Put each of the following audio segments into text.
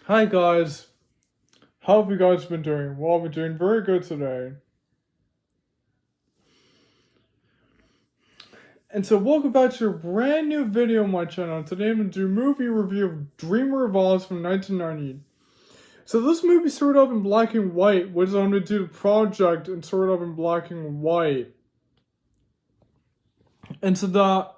Hi guys, how have you guys been doing? Well, I've been doing very good today. And so welcome back to a brand new video on my channel. Today I'm going to do a movie review of Dreamer of Oz from 1990. So this movie started off in black and white, which I'm going to do the project and started off in black and white. And so that...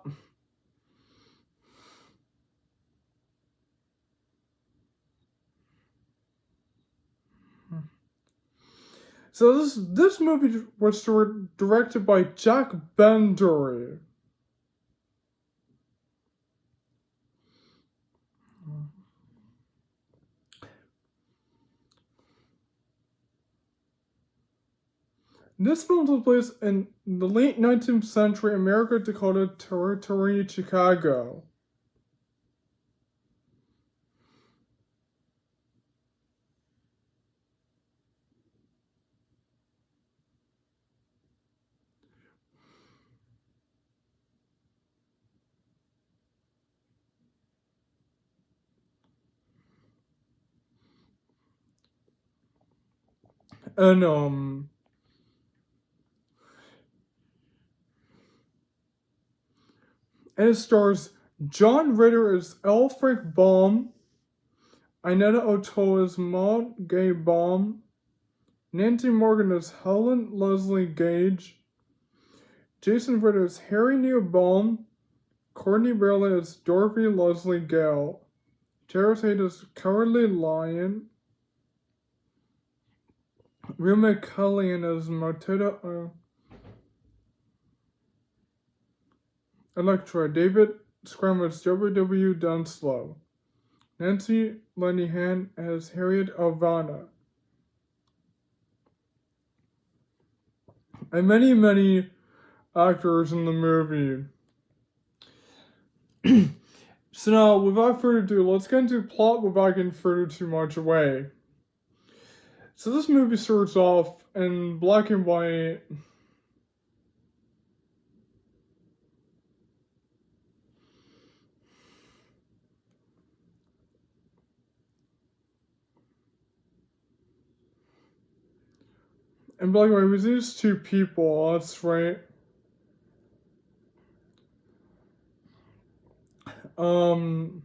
So this movie was directed by Jack Bender. This film took place in the late 19th century America Dakota Territory, Chicago. And and it stars John Ritter as Alfred Baum, Inetta O'Toole as Maud Gay Baum, Nancy Morgan as Helen Leslie Gage, Jason Ritter as Harry Neal Baum, Courtney Bailey as Dorothy Leslie Gale, Terrace Hayes as Cowardly Lion, Rima Cullion as Martetta Electra, David Scrum as W.W. Dunslow, Nancy Lenihan as Harriet Alvana, and many actors in the movie. So now, without further ado, let's get into the plot without getting further too much away. So this movie starts off in black and white. In black and white, with these two people, that's right. Um,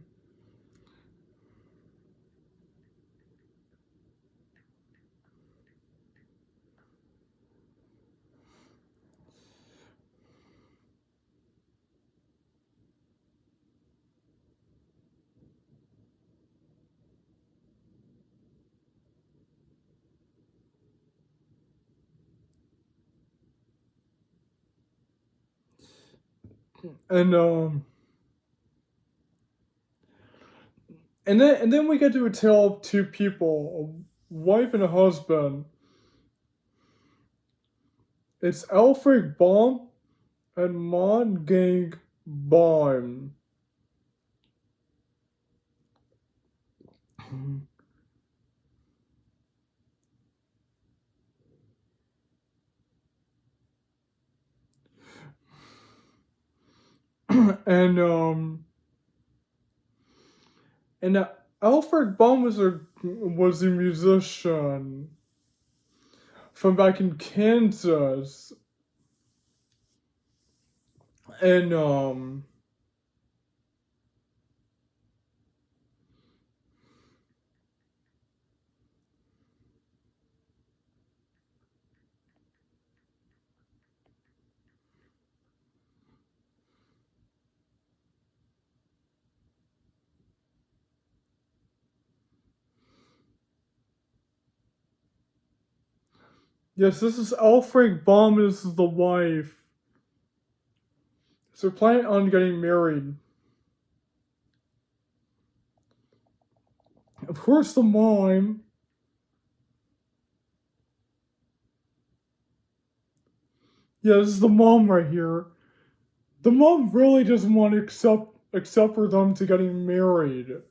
and um, and then we get to a tale of two people, a wife and a husband. It's Alfred Baum and Maud Gay Baum. and and Alfred Baum was a musician from back in Kansas, and yes, this is Alfred Baum. This is the wife. So they're planning on getting married. Of course, the mom. Yeah, this is the mom right here. The mom really doesn't want to accept for them to getting married.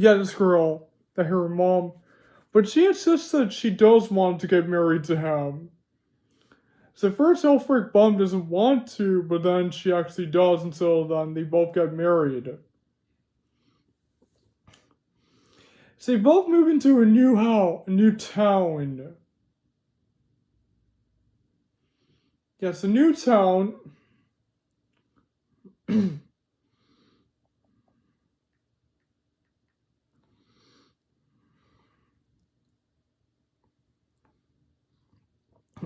Yeah, this girl that her mom But she insists that she does want to get married to him. So first Elfric Bum doesn't want to, but then she actually does, and so then they both get married. So they both move into a new house, a new town. Yes, a new town.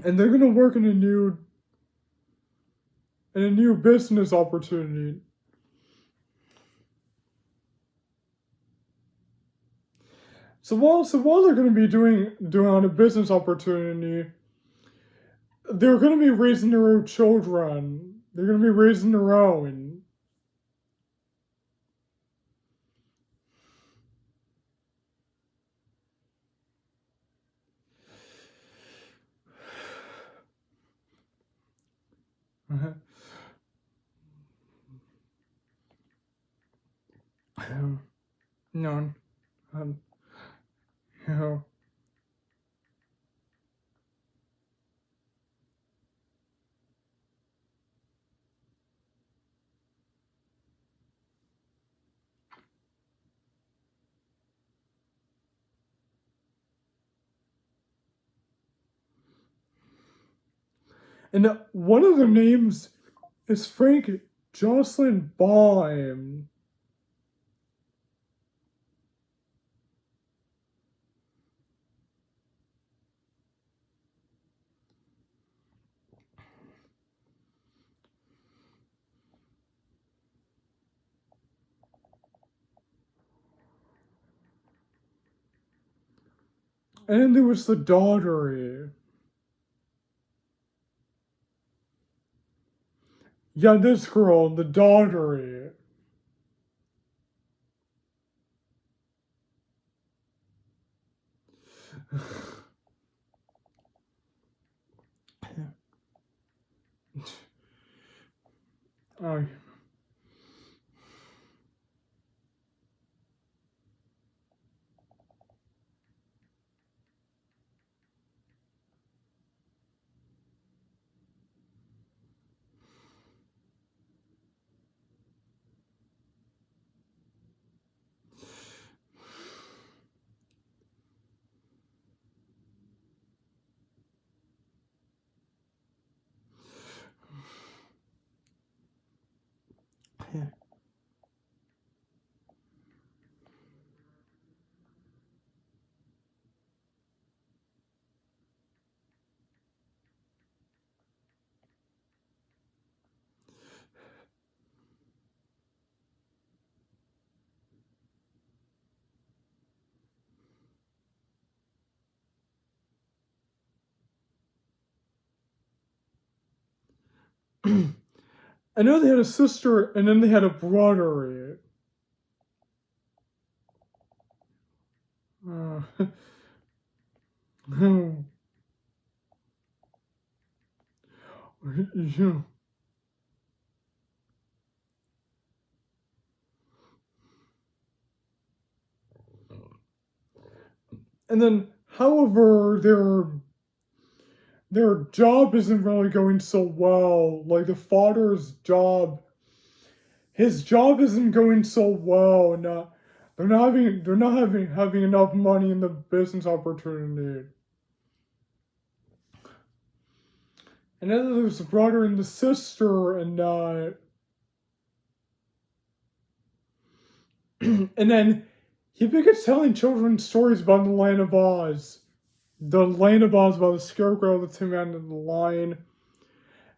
And they're gonna work in a new business opportunity. So while they're gonna be doing on a business opportunity, they're gonna be raising their own children. They're gonna be raising their own. None. No. And one of their names is Frank Jocelyn Baum. And then there was the daughter. Yeah, this girl, the daughter. Oh. I know they had a sister and then they had a brother. Uh, yeah. And then, however, their job isn't really going so well. Like the father's job, his job isn't going so well, and they're not having enough money in the business opportunity. And then there's the brother and the sister, and and then he begins telling children stories about the Land of Oz. The Land of Oz about the Scarecrow, the Tin Man, and the Lion.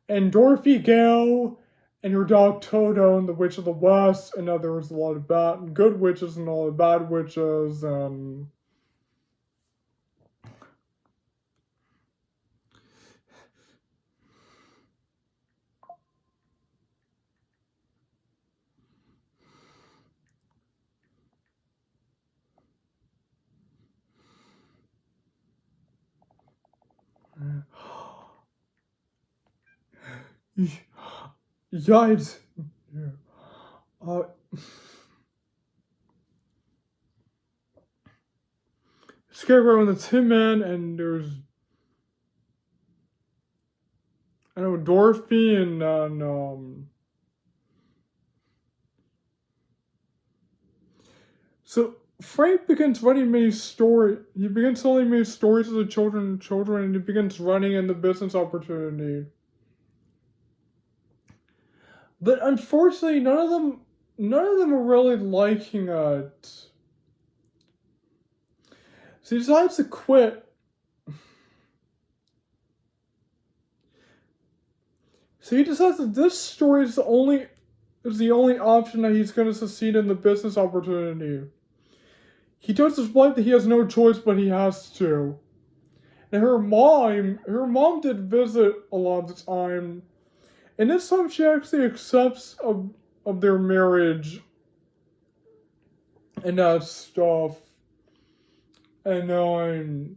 And Dorothy Gale and her dog Toto and the Witch of the West. And now there was a lot of good witches and a lot of bad witches. And yeah, it's Scarecrow and the Tin Man, and there's, I know, Dorothy and so Frank begins writing many stories. He begins telling many stories to the children, and he begins running in the business opportunity. But unfortunately, none of them are really liking it. So he decides to quit. So he decides that this story is the only option that he's going to succeed in the business opportunity. He tells his wife that he has no choice, but he has to. And her mom did visit a lot of the time, and this time she actually accepts of their marriage and that stuff. And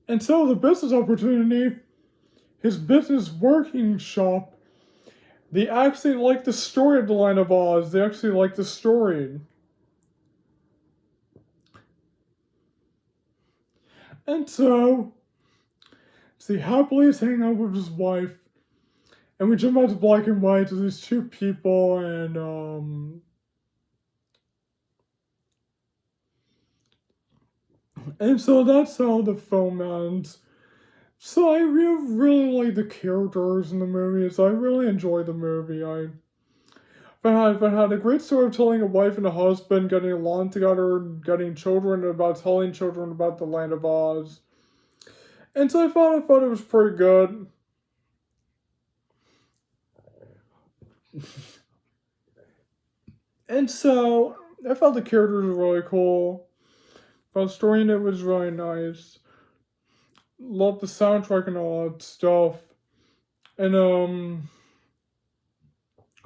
and so the business opportunity, his business working shop, they actually like the story of The Land of Oz. They actually like the story. And so he happily is hanging out with his wife. And we jump out to black and white to these two people, and so that's how the film ends. So I really like the characters in the movie. So I really enjoyed the movie. I've had a great story of telling a wife and a husband getting along together, getting children, about telling children about the Land of Oz. And so I thought it was pretty good. And so I thought the characters were really cool. The story in it was really nice. Love the soundtrack and all that stuff. And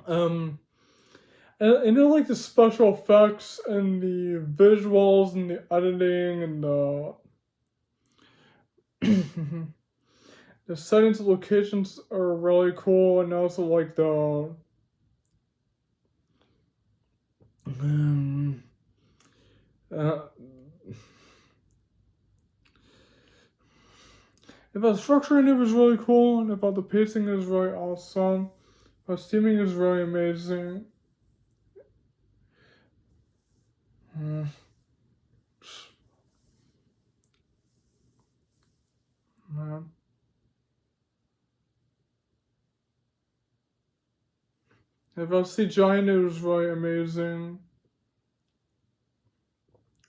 and I like the special effects and the visuals and the editing and the settings and locations are really cool, and also like the uh, about the structure in it was really cool, and about the pacing is really awesome. Steaming is really amazing. Yeah. About CGI in it was really amazing.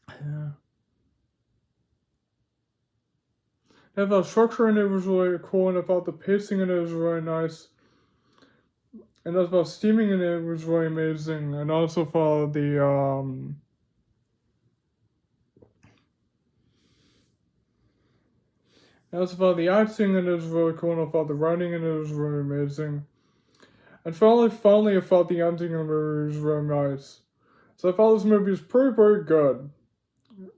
Yeah. About structure in it was really cool, and about the pacing in it was really nice. And as about steaming in it was really amazing. And also for the as for the acting in it was really cool, and I thought the writing in it was really amazing. And finally I thought the ending of the movie was really nice. So I thought this movie was very good.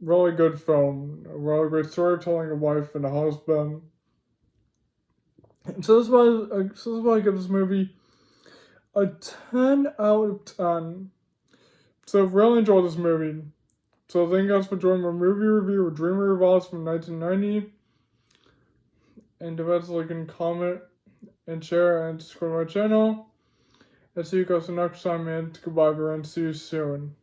Really good film. A really great story telling a wife and a husband. And so this is why I give this movie a 10 out of 10. So I really enjoyed this movie. So thank you guys for joining my movie review of Dreamer of Oz from 1990. And if you can comment and share and subscribe to my channel. And see you guys next time, and goodbye everyone. See you soon.